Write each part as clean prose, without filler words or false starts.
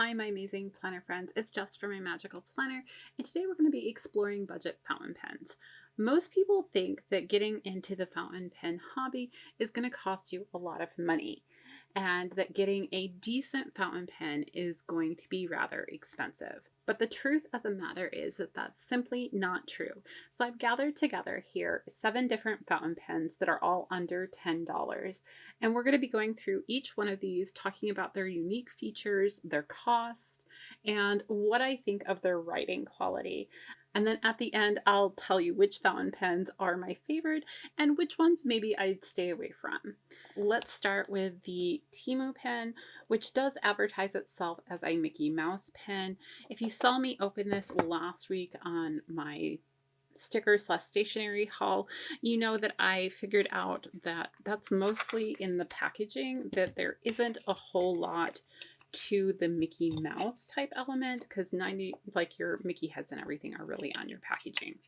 Hi, my amazing planner friends. It's Jess from My Magical Planner, and today we're going to be exploring budget fountain pens. Most people think that getting into the fountain pen hobby is going to cost you a lot of money, and that getting a decent fountain pen is going to be rather expensive. But the truth of the matter is that that's simply not true. So I've gathered together here 7 different fountain pens that are all under $10. And we're going to be going through each one of these, talking about their unique features, their cost, and what I think of their writing quality. And then at the end, I'll tell you which fountain pens are my favorite and which ones maybe I'd stay away from. Let's start with the Temu pen, which does advertise itself as a Mickey Mouse pen. If you saw me open this last week on my sticker/stationery haul, you know that I figured out that that's mostly in the packaging, that there isn't a whole lot to the Mickey Mouse type element, because 90, like your Mickey heads and everything, are really on your packaging.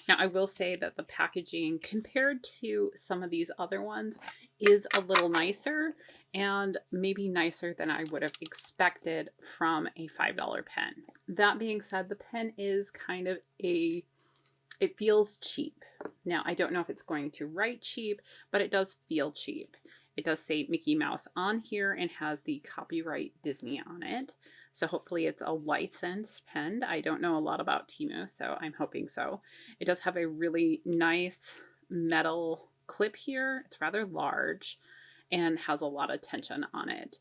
Now, I will say that the packaging compared to some of these other ones is a little nicer, and maybe nicer than I would have expected from a $5 pen. That being said, the pen is kind of it feels cheap. Now, I don't know if it's going to write cheap, but it does feel cheap. It does say Mickey Mouse on here and has the copyright Disney on it. So hopefully it's a licensed pen. I don't know a lot about Temu, so I'm hoping so. It does have a really nice metal clip here. It's rather large and has a lot of tension on it.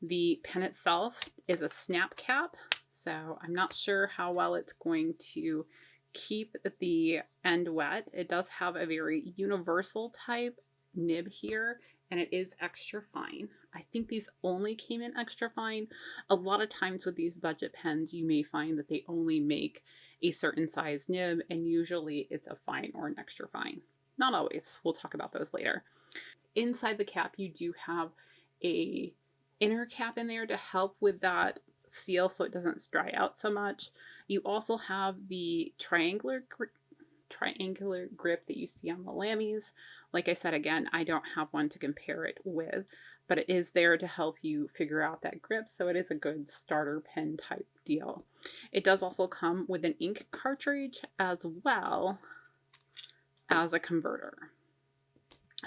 The pen itself is a snap cap, so I'm not sure how well it's going to keep the end wet. It does have a very universal type nib here, and it is extra fine. I think these only came in extra fine. A lot of times with these budget pens, you may find that they only make a certain size nib, and usually it's a fine or an extra fine. Not always. We'll talk about those later. Inside the cap, you do have a inner cap in there to help with that seal so it doesn't dry out so much. You also have the triangular grip that you see on the Lammies. Like I said, again, I don't have one to compare it with, but it is there to help you figure out that grip, so it is a good starter pen type deal. It does also come with an ink cartridge as well as a converter.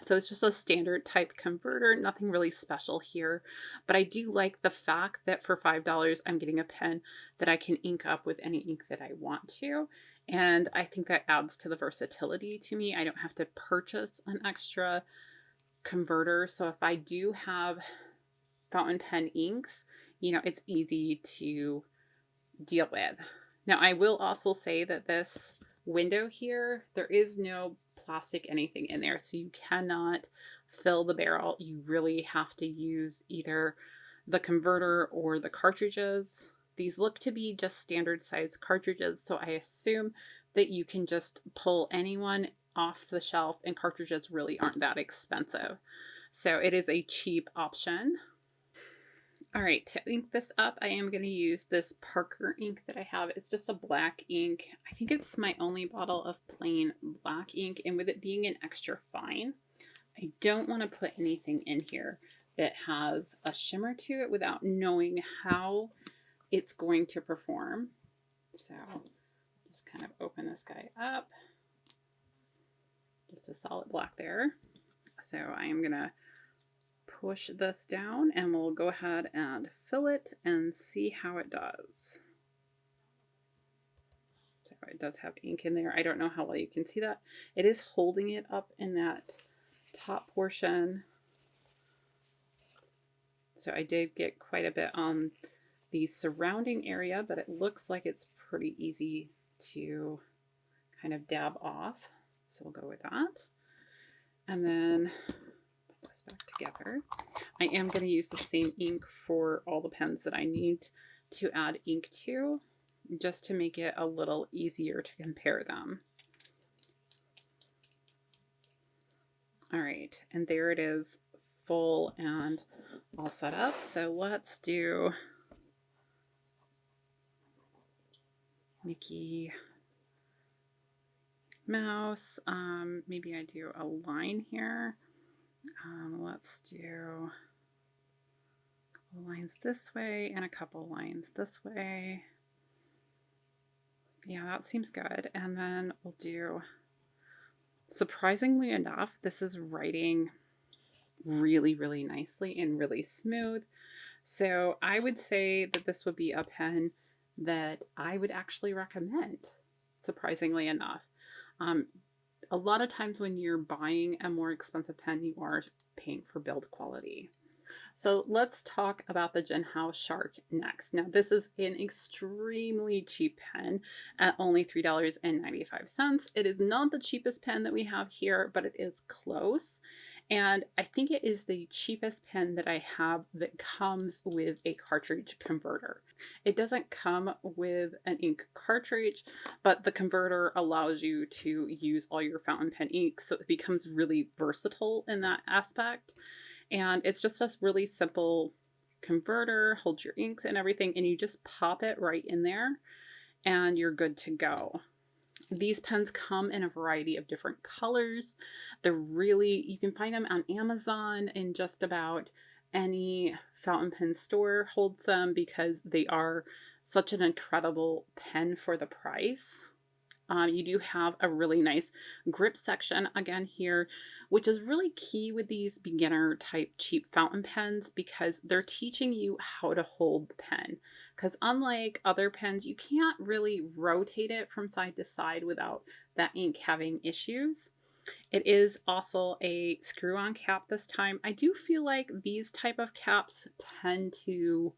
So it's just a standard type converter, nothing really special here. But I do like the fact that for $5, I'm getting a pen that I can ink up with any ink that I want to. And I think that adds to the versatility to me. I don't have to purchase an extra converter. So if I do have fountain pen inks, you know, it's easy to deal with. Now, I will also say that this window here, there is no plastic anything in there, so you cannot fill the barrel. You really have to use either the converter or the cartridges. These look to be just standard size cartridges, so I assume that you can just pull anyone off the shelf, and cartridges really aren't that expensive. So it is a cheap option. All right, to ink this up, I am going to use this Parker ink that I have. It's just a black ink. I think it's my only bottle of plain black ink, and with it being an extra fine, I don't want to put anything in here that has a shimmer to it without knowing how it's going to perform. So just kind of open this guy up. Just a solid black there. So I am going to push this down and we'll go ahead and fill it and see how it does. So it does have ink in there. I don't know how well you can see that. It is holding it up in that top portion. So I did get quite a bit on the surrounding area, but it looks like it's pretty easy to kind of dab off. So we'll go with that. And then put this back together. I am going to use the same ink for all the pens that I need to add ink to, just to make it a little easier to compare them. All right, and there it is, full and all set up. So let's do Mickey Mouse. Maybe I do a line here. Let's do lines this way and a couple lines this way. Yeah, that seems good. And then we'll do, surprisingly enough, this is writing really, really nicely and really smooth. So I would say that this would be a pen that I would actually recommend, surprisingly enough. A lot of times when you're buying a more expensive pen, you are paying for build quality. So let's talk about the Jinhao Shark next. Now this is an extremely cheap pen at only $3.95. It is not the cheapest pen that we have here, but it is close. And I think it is the cheapest pen that I have that comes with a cartridge converter. It doesn't come with an ink cartridge, but the converter allows you to use all your fountain pen ink, so it becomes really versatile in that aspect. And it's just a really simple converter, holds your inks and everything, and you just pop it right in there and you're good to go. These pens come in a variety of different colors. They're really, you can find them on Amazon, in just about any fountain pen store holds them because they are such an incredible pen for the price. You do have a really nice grip section again here, which is really key with these beginner type cheap fountain pens because they're teaching you how to hold the pen. Because unlike other pens, you can't really rotate it from side to side without that ink having issues. It is also a screw-on cap this time. I do feel like these type of caps tend to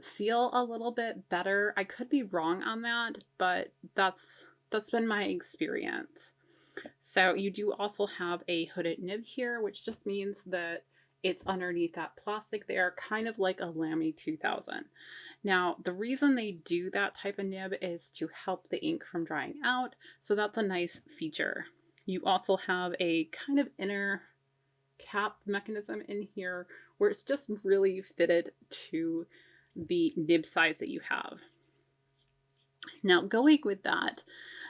seal a little bit better. I could be wrong on that, but that's been my experience. So you do also have a hooded nib here, which just means that it's underneath that plastic there, kind of like a Lamy 2000. Now, the reason they do that type of nib is to help the ink from drying out, so that's a nice feature. You also have a kind of inner cap mechanism in here where it's just really fitted to the nib size that you have. Now, going with that,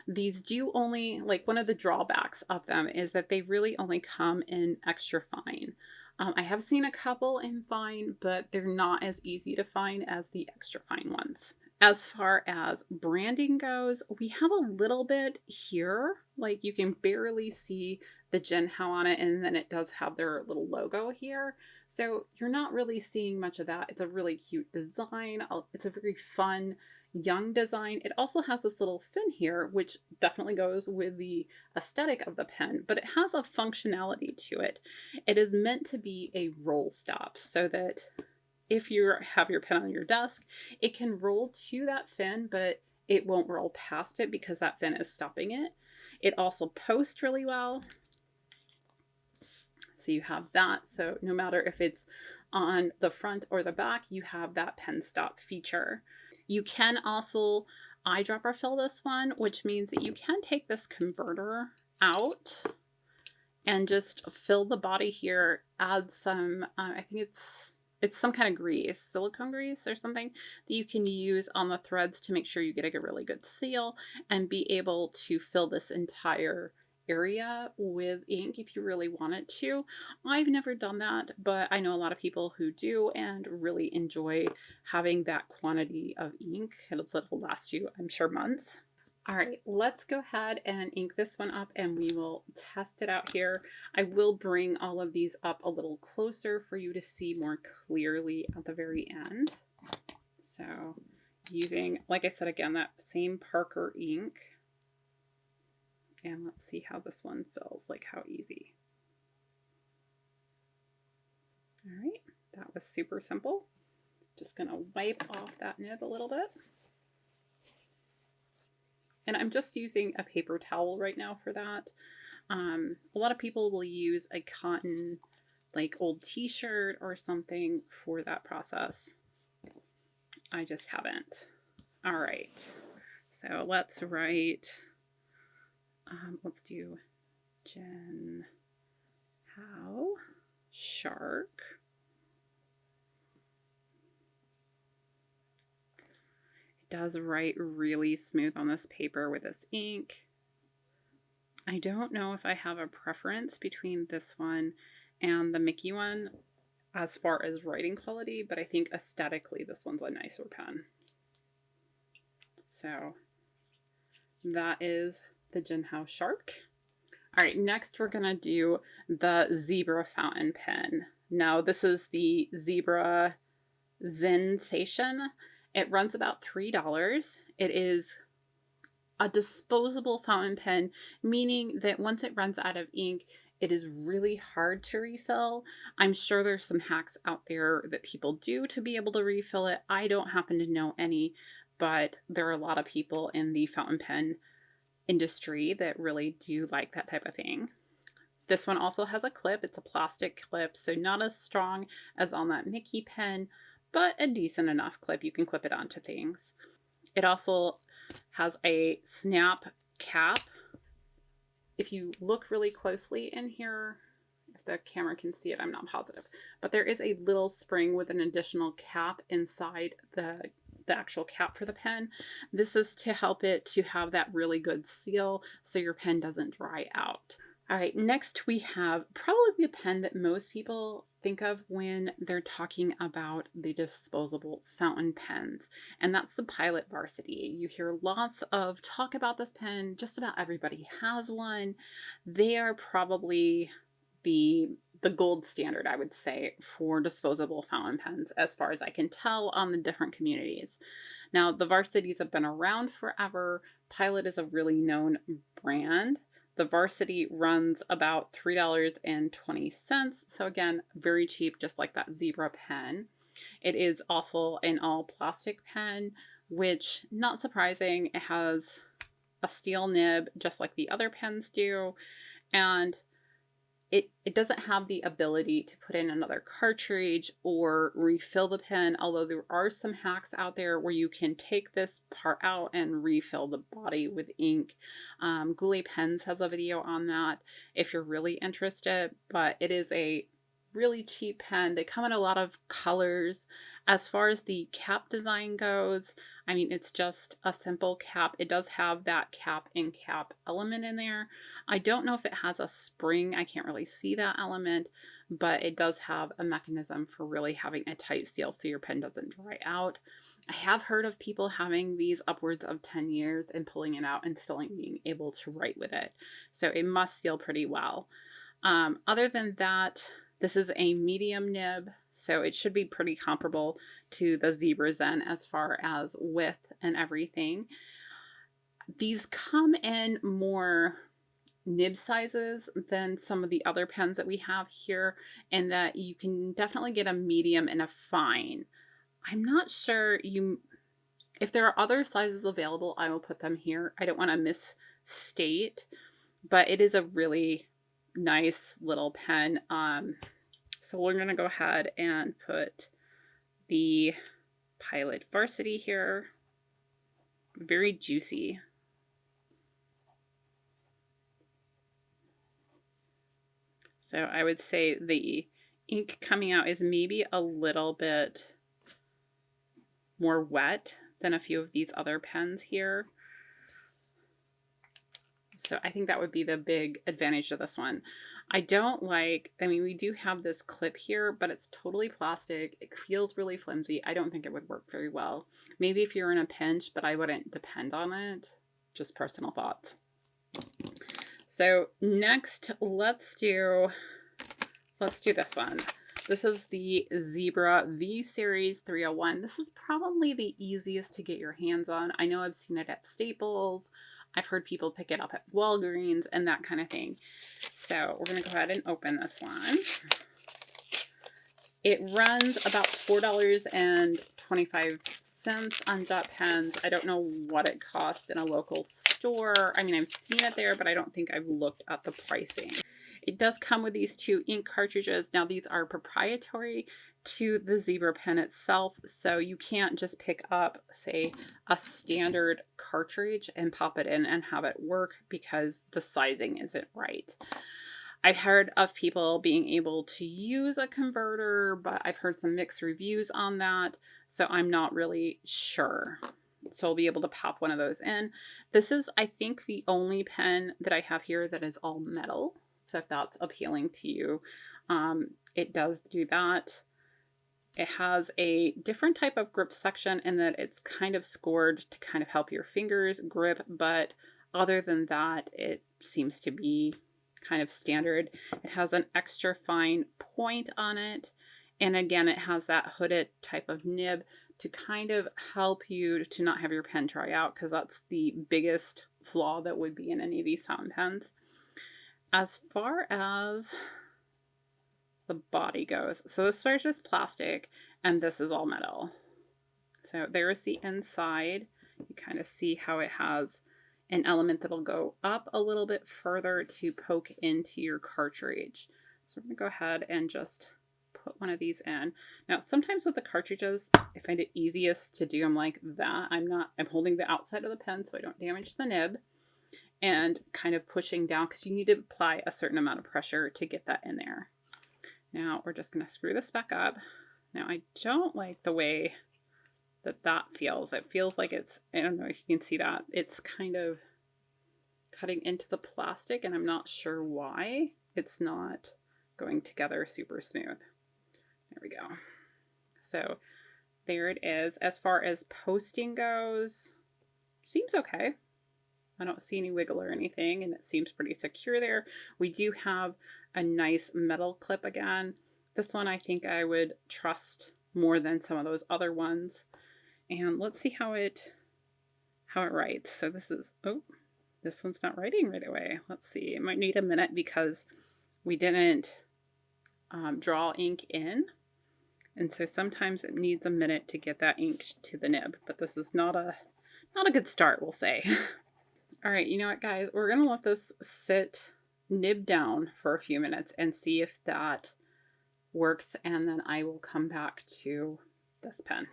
these do only, like, one of the drawbacks of them is that they really only come in extra fine. I have seen a couple in fine, but they're not as easy to find as the extra fine ones. As far as branding goes, we have a little bit here. Like, you can barely see the Jinhao on it, and then it does have their little logo here. So you're not really seeing much of that. It's a really cute design. It's a very fun, young design. It also has this little fin here, which definitely goes with the aesthetic of the pen, but it has a functionality to it. It is meant to be a roll stop so that if you have your pen on your desk, it can roll to that fin, but it won't roll past it because that fin is stopping it. It also posts really well. So you have that. So no matter if it's on the front or the back, you have that pen stop feature. You can also eyedropper fill this one, which means that you can take this converter out and just fill the body here, add some, I think it's some kind of grease, silicone grease or something that you can use on the threads to make sure you get a really good seal and be able to fill this entire area with ink if you really wanted to. I've never done that, but I know a lot of people who do and really enjoy having that quantity of ink. It'll last you, I'm sure, months. All right, let's go ahead and ink this one up and we will test it out here. I will bring all of these up a little closer for you to see more clearly at the very end. So using, like I said, again, that same Parker ink. And let's see how this one fills, like how easy. All right, that was super simple. Just gonna wipe off that nib a little bit. And I'm just using a paper towel right now for that. A lot of people will use a cotton, like old t-shirt or something for that process. I just haven't. All right, so let's write, let's do Jinhao Shark. It does write really smooth on this paper with this ink. I don't know if I have a preference between this one and the Mickey one. as far as writing quality, but I think aesthetically this one's a nicer pen. So that is the Jinhao Shark. All right, next we're gonna do the Zebra Fountain Pen. Now this is the Zebra Zensation. It runs about $3. It is a disposable fountain pen, meaning that once it runs out of ink, it is really hard to refill. I'm sure there's some hacks out there that people do to be able to refill it. I don't happen to know any, but there are a lot of people in the fountain pen industry that really do like that type of thing. This one also has a clip. It's a plastic clip, so not as strong as on that Mickey pen, but a decent enough clip. You can clip it onto things. It also has a snap cap. If you look really closely in here, if the camera can see it, I'm not positive, but there is a little spring with an additional cap inside the actual cap for the pen. This is to help it to have that really good seal so your pen doesn't dry out. All right, next we have probably the pen that most people think of when they're talking about the disposable fountain pens, and that's the Pilot Varsity. You hear lots of talk about this pen. Just about everybody has one. They are probably the gold standard, I would say, for disposable fountain pens, as far as I can tell on the different communities. Now, the Varsities have been around forever. Pilot is a really known brand. The Varsity runs about $3.20. So again, very cheap, just like that Zebra pen. It is also an all plastic pen, which, not surprising, it has a steel nib just like the other pens do. And it doesn't have the ability to put in another cartridge or refill the pen, although there are some hacks out there where you can take this part out and refill the body with ink. Goulet Pens has a video on that if you're really interested, but it is a really cheap pen. They come in a lot of colors. As far as the cap design goes, I mean, it's just a simple cap. It does have that cap and cap element in there. I don't know if it has a spring. I can't really see that element, but it does have a mechanism for really having a tight seal so your pen doesn't dry out. I have heard of people having these upwards of 10 years and pulling it out and still being able to write with it. So it must seal pretty well. Other than that, this is a medium nib, so it should be pretty comparable to the Zebra Zen as far as width and everything. These come in more nib sizes than some of the other pens that we have here, and that you can definitely get a medium and a fine. I'm not sure if there are other sizes available, I will put them here. I don't want to misstate, but it is a really nice little pen. So we're going to go ahead and put the Pilot Varsity here. Very juicy. So I would say the ink coming out is maybe a little bit more wet than a few of these other pens here. So I think that would be the big advantage of this one. I mean, we do have this clip here, but it's totally plastic. It feels really flimsy. I don't think it would work very well. Maybe if you're in a pinch, but I wouldn't depend on it. Just personal thoughts. So next, let's do this one. This is the Zebra V Series 301. This is probably the easiest to get your hands on. I know I've seen it at Staples. I've heard people pick it up at Walgreens and that kind of thing. So we're going to go ahead and open this one. It runs about $4.25 on Dot Pens. I don't know what it costs in a local store. I mean, I've seen it there, but I don't think I've looked at the pricing. It does come with these 2 ink cartridges. Now, these are proprietary to the Zebra pen itself, so you can't just pick up, say, a standard cartridge and pop it in and have it work because the sizing isn't right. I've heard of people being able to use a converter, but I've heard some mixed reviews on that, so I'm not really sure. So I'll be able to pop one of those in. This is, I think, the only pen that I have here that is all metal. So if that's appealing to you, it does do that. It has a different type of grip section in that it's kind of scored to kind of help your fingers grip, but other than that, it seems to be kind of standard. It has an extra fine point on it. And again, it has that hooded type of nib to kind of help you to not have your pen dry out, because that's the biggest flaw that would be in any of these fountain pens. As far as the body goes, so this is just plastic and this is all metal. So there's the inside. You kind of see how it has an element that'll go up a little bit further to poke into your cartridge. So we're gonna go ahead and just put one of these in. Now, sometimes with the cartridges, I find it easiest to do them like that. I'm holding the outside of the pen so I don't damage the nib, and kind of pushing down because you need to apply a certain amount of pressure to get that in there. Now we're just gonna screw this back up. Now I don't like the way that feels. It feels like it's, I don't know if you can see that, it's kind of cutting into the plastic, and I'm not sure why it's not going together super smooth. There we go. So there it is. As far as posting goes, seems okay. I don't see any wiggle or anything, and it seems pretty secure there. We do have a nice metal clip again. This one I think I would trust more than some of those other ones. And let's see how it writes. So this is, oh, this one's not writing right away. Let's see. It might need a minute because we didn't draw ink in. And so sometimes it needs a minute to get that ink to the nib. But this is not a good start, we'll say. All right, you know what, guys? We're going to let this sit nib down for a few minutes and see if that works. And then I will come back to this pen.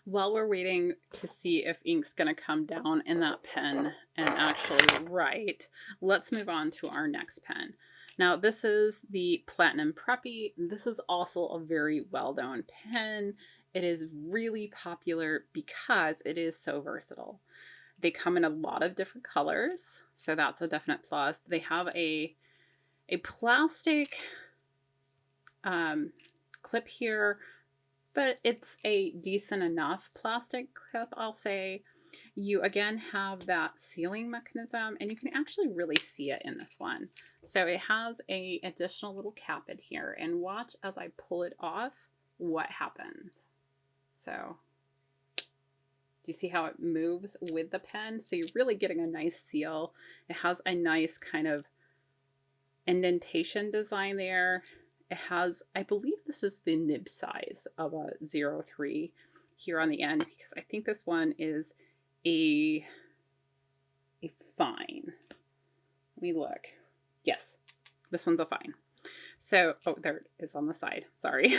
While we're waiting to see if ink's going to come down in that pen and actually write, let's move on to our next pen. Now, this is the Platinum Preppy. This is also a very well-known pen. It is really popular because it is so versatile. They come in a lot of different colors, so that's a definite plus. They have a plastic clip here, but it's a decent enough plastic clip, I'll say. You again have that sealing mechanism, and you can actually really see it in this one. So it has a additional little cap in here, and watch as I pull it off what happens. So do you see how it moves with the pen? So you're really getting a nice seal. It has a nice kind of indentation design there. It has, I believe this is the nib size of a 03 here on the end, because I think this one is a fine. Let me look. Yes, this one's a fine. So, oh, there it is on the side. Sorry.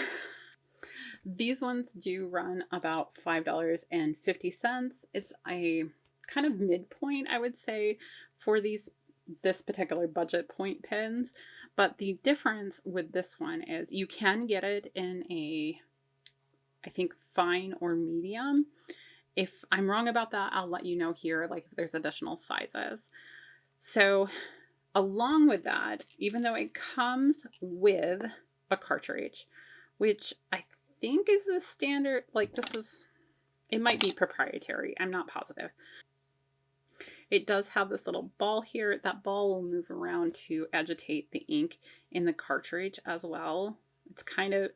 These ones do run about $5.50. It's a kind of midpoint, I would say, for this particular budget point pens. But the difference with this one is you can get it in a, I think, fine or medium. If I'm wrong about that, I'll let you know here, like if there's additional sizes. So along with that, even though it comes with a cartridge, which I think is a standard, like this is, it might be proprietary, I'm not positive. It does have this little ball here. That ball will move around to agitate the ink in the cartridge as well.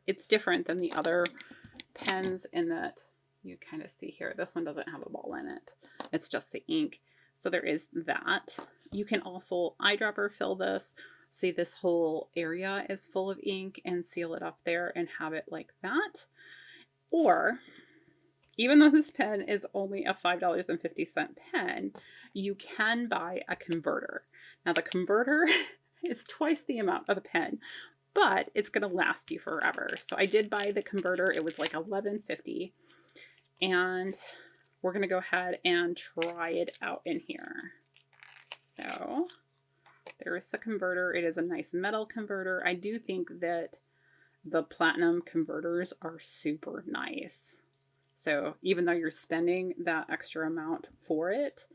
It's different than the other pens in that you kind of see here. This one doesn't have a ball in it. It's just the ink. So there is that. You can also eyedropper fill this. See, this whole area is full of ink, and seal it up there and have it like that. Or, even though this pen is only a $5.50 pen, you can buy a converter. Now the converter is twice the amount of the pen, but it's going to last you forever. So I did buy the converter. It was like $11.50, and we're going to go ahead and try it out in here. So there's the converter. It is a nice metal converter. I do think that the platinum converters are super nice. So even though you're spending that extra amount for it,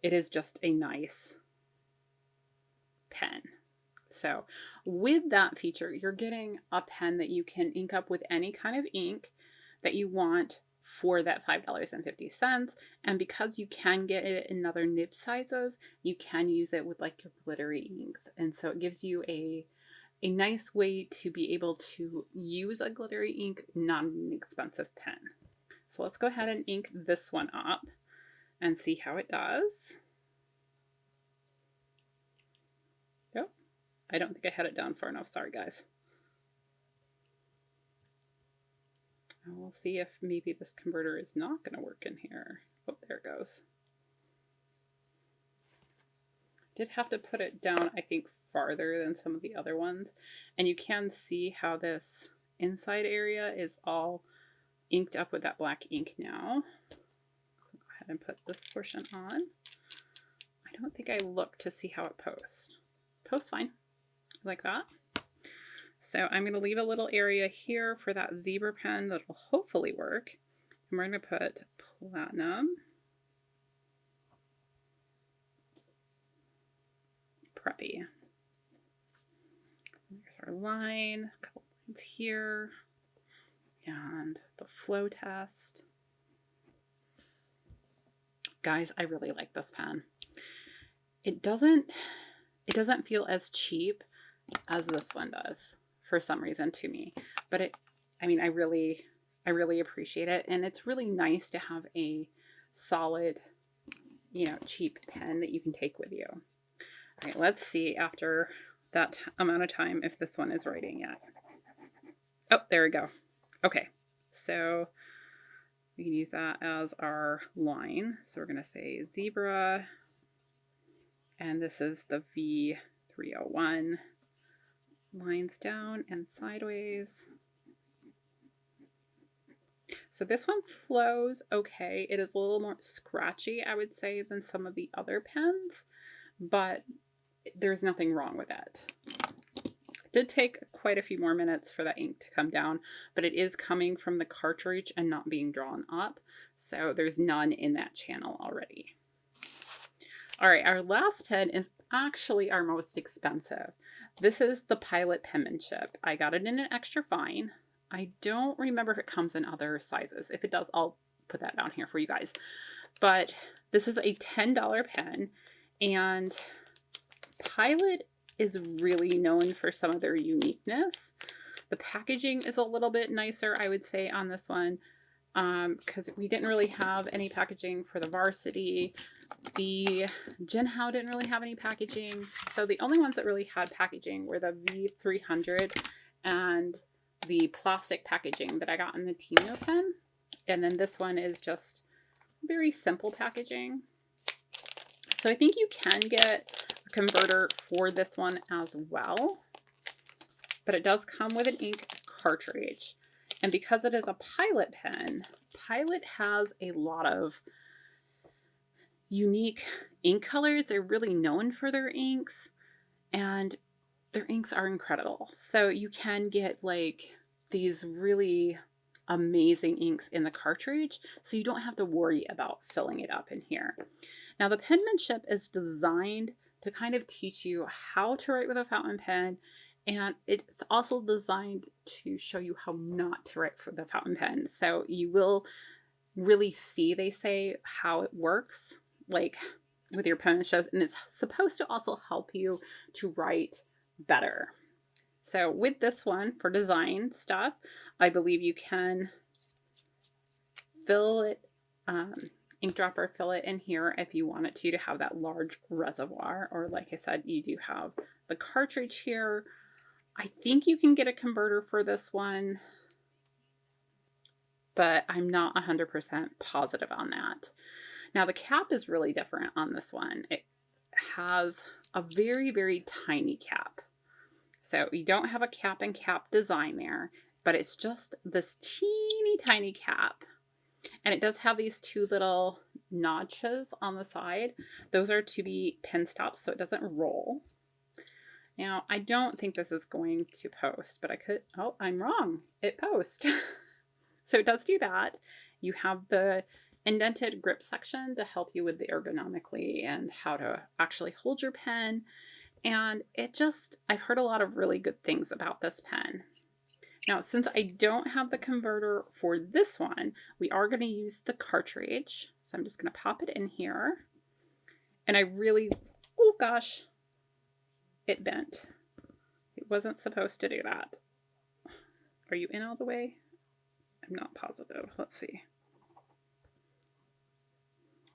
it is just a nice pen. So with that feature, you're getting a pen that you can ink up with any kind of ink that you want for that $5.50. And because you can get it in other nib sizes, you can use it with like your glittery inks. And so it gives you a nice way to be able to use a glittery ink, not an expensive pen. So let's go ahead and ink this one up and see how it does. Oh, I don't think I had it down far enough. Sorry, guys. And we'll see if maybe this converter is not going to work in here. Oh, there it goes. Did have to put it down, I think, farther than some of the other ones. And you can see how this inside area is all inked up with that black ink now. So go ahead and put this portion on. I don't think I looked to see how it posts. Posts fine, like that. So I'm going to leave a little area here for that zebra pen that will hopefully work. And we're going to put platinum, Preppy. There's our line, a couple lines here, and the flow test. Guys, I really like this pen. It doesn't feel as cheap as this one does for some reason to me, but I really appreciate it, and it's really nice to have a solid, cheap pen that you can take with you. All right, let's see after that amount of time if this one is writing yet. Oh, there we go. Okay, so we can use that as our line. So we're going to say zebra, and this is the V301. Lines down and sideways. So this one flows okay. It is a little more scratchy, I would say, than some of the other pens, but there's nothing wrong with it. It did take quite a few more minutes for that ink to come down, but it is coming from the cartridge and not being drawn up, so there's none in that channel already. All right, our last pen is actually our most expensive. This is the Pilot Penmanship. I got it in an extra fine. I don't remember if it comes in other sizes. If it does, I'll put that down here for you guys. But this is a $10 pen, and Pilot is really known for some of their uniqueness. The packaging is a little bit nicer, I would say, on this one, because we didn't really have any packaging for the Varsity. The Jinhao didn't really have any packaging. So the only ones that really had packaging were the V300 and the plastic packaging that I got in the Temu pen. And then this one is just very simple packaging. So I think you can get a converter for this one as well, but it does come with an ink cartridge. And because it is a Pilot pen, Pilot has a lot of unique ink colors. They're really known for their inks, and their inks are incredible. So you can get like these really amazing inks in the cartridge, so you don't have to worry about filling it up in here. Now the Penmanship is designed to kind of teach you how to write with a fountain pen, and it's also designed to show you how not to write with a fountain pen. So you will really see, they say, how it works, like with your penmanship, and it's supposed to also help you to write better. So with this one, for design stuff, I believe you can fill it, ink dropper, fill it in here if you want it to have that large reservoir, or like I said, you do have the cartridge here. I think you can get a converter for this one, but I'm not 100% positive on that. Now the cap is really different on this one. It has a very, very tiny cap. So you don't have a cap and cap design there, but it's just this teeny tiny cap. And it does have these two little notches on the side. Those are to be pen stops so it doesn't roll. Now, I don't think this is going to post, but I could, oh, I'm wrong. It posts. So it does do that. You have the indented grip section to help you with the ergonomically and how to actually hold your pen. And I've heard a lot of really good things about this pen. Now, since I don't have the converter for this one, we are going to use the cartridge. So I'm just going to pop it in here. And oh gosh, it bent. It wasn't supposed to do that. Are you in all the way? I'm not positive. Let's see.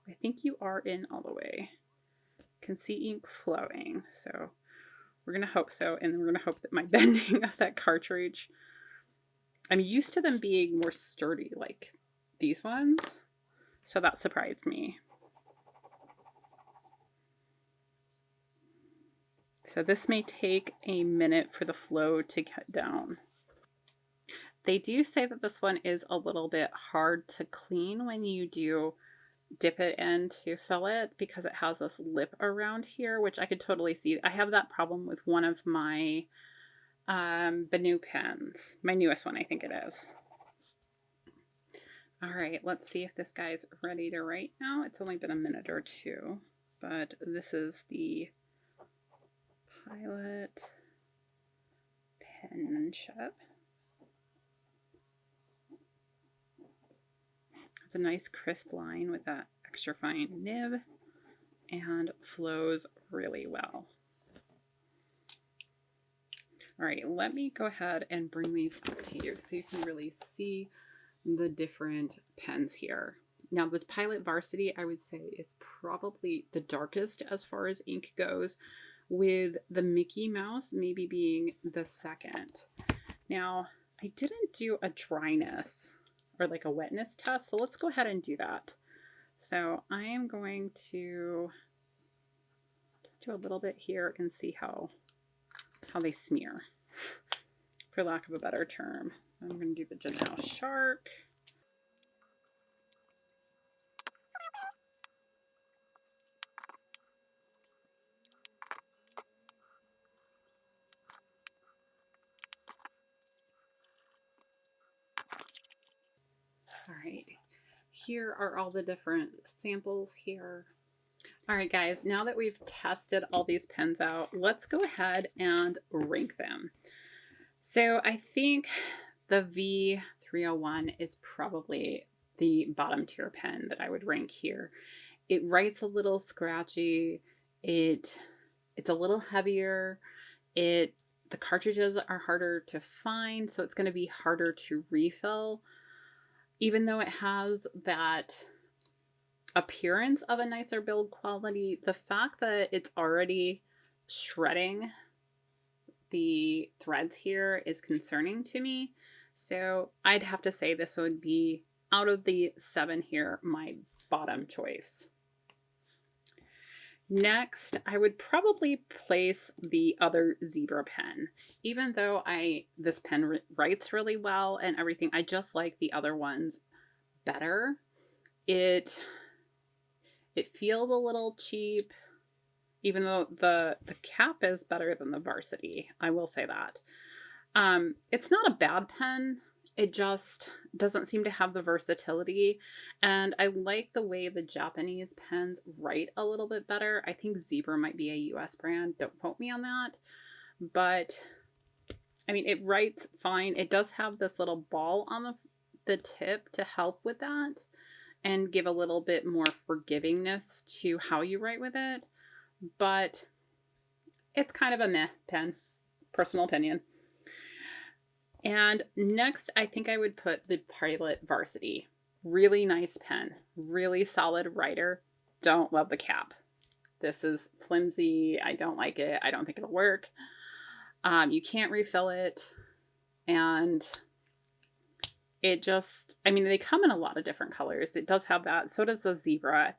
I think you are in all the way. Can see ink flowing, so we're gonna hope so, and we're gonna hope that my bending of that cartridge, I'm used to them being more sturdy like these ones, so that surprised me. So this may take a minute for the flow to get down. They do say that this one is a little bit hard to clean when you do dip it in to fill it, because it has this lip around here, which I could totally see. I have that problem with one of my Benu pens, my newest one, I think it is. All right, let's see if this guy's ready to write now. It's only been a minute or two, but this is the Pilot Penmanship. It's a nice crisp line with that extra fine nib and flows really well. All right, let me go ahead and bring these up to you so you can really see the different pens here. Now the Pilot Varsity, I would say, is probably the darkest as far as ink goes, with the Mickey Mouse maybe being the second. Now, I didn't do a dryness or like a wetness test, so let's go ahead and do that. So I am going to just do a little bit here and see how they smear, for lack of a better term. I'm going to do the Jinhao Shark. All right, here are all the different samples here. All right, guys, now that we've tested all these pens out, let's go ahead and rank them. So I think the V301 is probably the bottom tier pen that I would rank here. It writes a little scratchy. It's a little heavier. The cartridges are harder to find, so it's going to be harder to refill. Even though it has that appearance of a nicer build quality, the fact that it's already shredding the threads here is concerning to me. So I'd have to say this would be, out of the 7 here, my bottom choice. Next, I would probably place the other Zebra pen. Even though this pen writes really well and everything, I just like the other ones better. It feels a little cheap, even though the cap is better than the Varsity. I will say that. It's not a bad pen. It just doesn't seem to have the versatility. And I like the way the Japanese pens write a little bit better. I think Zebra might be a US brand. Don't quote me on that. But, I mean, it writes fine. It does have this little ball on the tip to help with that and give a little bit more forgivingness to how you write with it. But it's kind of a meh pen. Personal opinion. And next, I think I would put the Pilot Varsity. Really nice pen. Really solid writer. Don't love the cap. This is flimsy. I don't like it. I don't think it'll work. You can't refill it. And it just, I mean, they come in a lot of different colors. It does have that. So does the Zebra.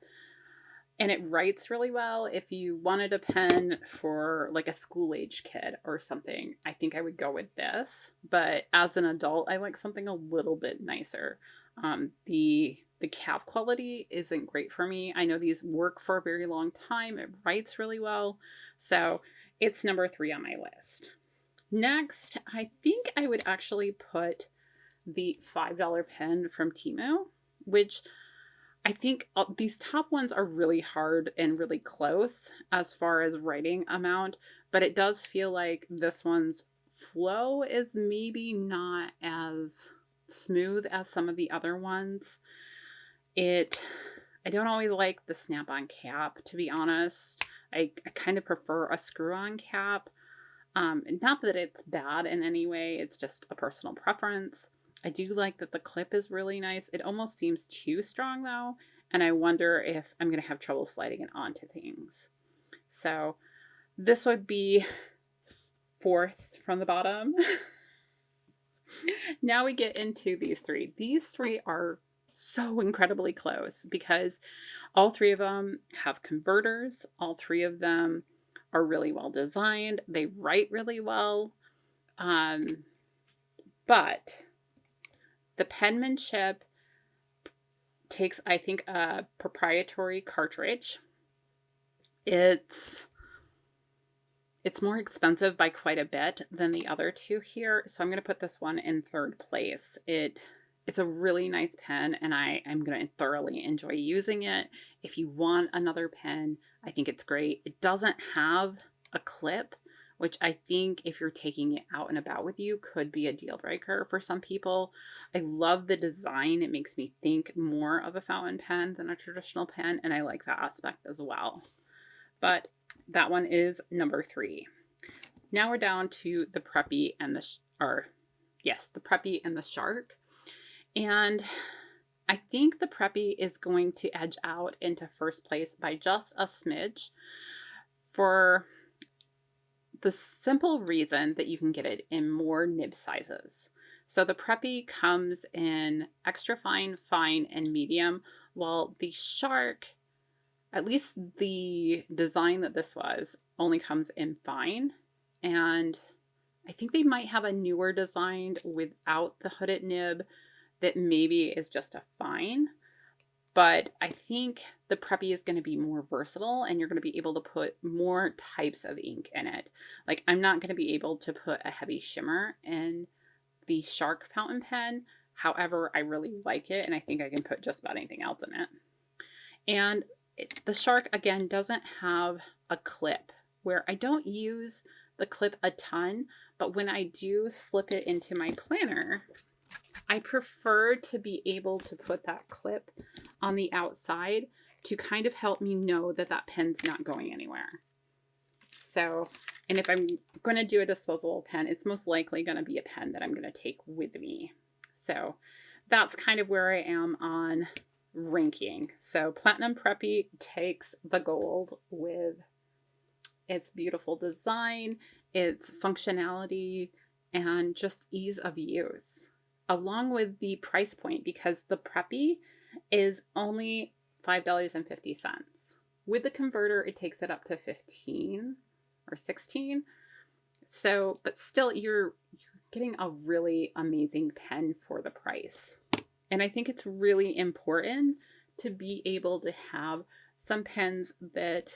And it writes really well. If you wanted a pen for like a school-age kid or something, I think I would go with this. But as an adult, I like something a little bit nicer. The cap quality isn't great for me. I know these work for a very long time. It writes really well. So it's number 3 on my list. Next, I think I would actually put the $5 pen from Temu, which I think these top ones are really hard and really close as far as writing amount, but it does feel like this one's flow is maybe not as smooth as some of the other ones. I don't always like the snap-on cap, to be honest. I kind of prefer a screw-on cap. Not that it's bad in any way, it's just a personal preference. I do like that the clip is really nice. It almost seems too strong though, and I wonder if I'm going to have trouble sliding it onto things. So this would be fourth from the bottom. Now we get into these three. These three are so incredibly close because all three of them have converters. All three of them are really well designed. They write really well. But the Penmanship takes, I think, a proprietary cartridge. It's more expensive by quite a bit than the other two here, so I'm going to put this one in third place. It's a really nice pen, and I'm going to thoroughly enjoy using it. If you want another pen, I think it's great. It doesn't have a clip, which I think if you're taking it out and about with you could be a deal breaker for some people. I love the design. It makes me think more of a fountain pen than a traditional pen, and I like that aspect as well. But that one is number 3. Now we're down to the Preppy and the Preppy and the Shark. And I think the Preppy is going to edge out into first place by just a smidge for the simple reason that you can get it in more nib sizes. So the Preppy comes in extra fine, fine, and medium, while the Shark, at least the design that this was, only comes in fine. And I think they might have a newer design without the hooded nib that maybe is just a fine. But I think the Preppy is going to be more versatile, and you're going to be able to put more types of ink in it. Like, I'm not going to be able to put a heavy shimmer in the Shark fountain pen. However, I really like it, and I think I can put just about anything else in it. And the Shark, again, doesn't have a clip, where I don't use the clip a ton, but when I do slip it into my planner, I prefer to be able to put that clip on the outside to kind of help me know that that pen's not going anywhere. So, and if I'm going to do a disposable pen, it's most likely going to be a pen that I'm going to take with me. So that's kind of where I am on ranking. So Platinum Preppy takes the gold with its beautiful design, its functionality, and just ease of use, along with the price point, because the Preppy is only $5.50. With the converter, it takes it up to 15 or 16. So, but still, you're getting a really amazing pen for the price. And I think it's really important to be able to have some pens that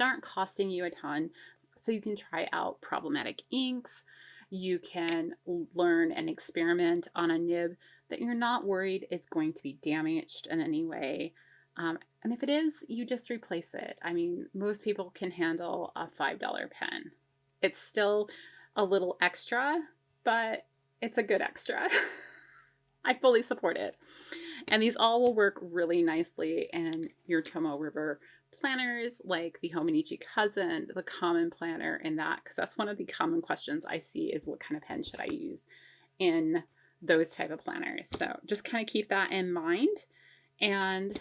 aren't costing you a ton, so you can try out problematic inks. You can learn and experiment on a nib that you're not worried it's going to be damaged in any way. And if it is, you just replace it. I mean, most people can handle a $5 pen. It's still a little extra, but it's a good extra. I fully support it. And these all will work really nicely in your Tomoe River planners, like the Hominichi Cousin, the Common Planner, and that, because that's one of the common questions I see is what kind of pen should I use in those type of planners. So just kind of keep that in mind. And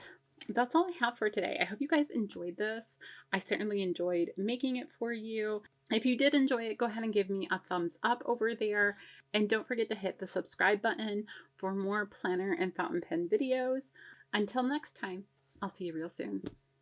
that's all I have for today. I hope you guys enjoyed this. I certainly enjoyed making it for you. If you did enjoy it, go ahead and give me a thumbs up over there. And don't forget to hit the subscribe button for more planner and fountain pen videos. Until next time, I'll see you real soon.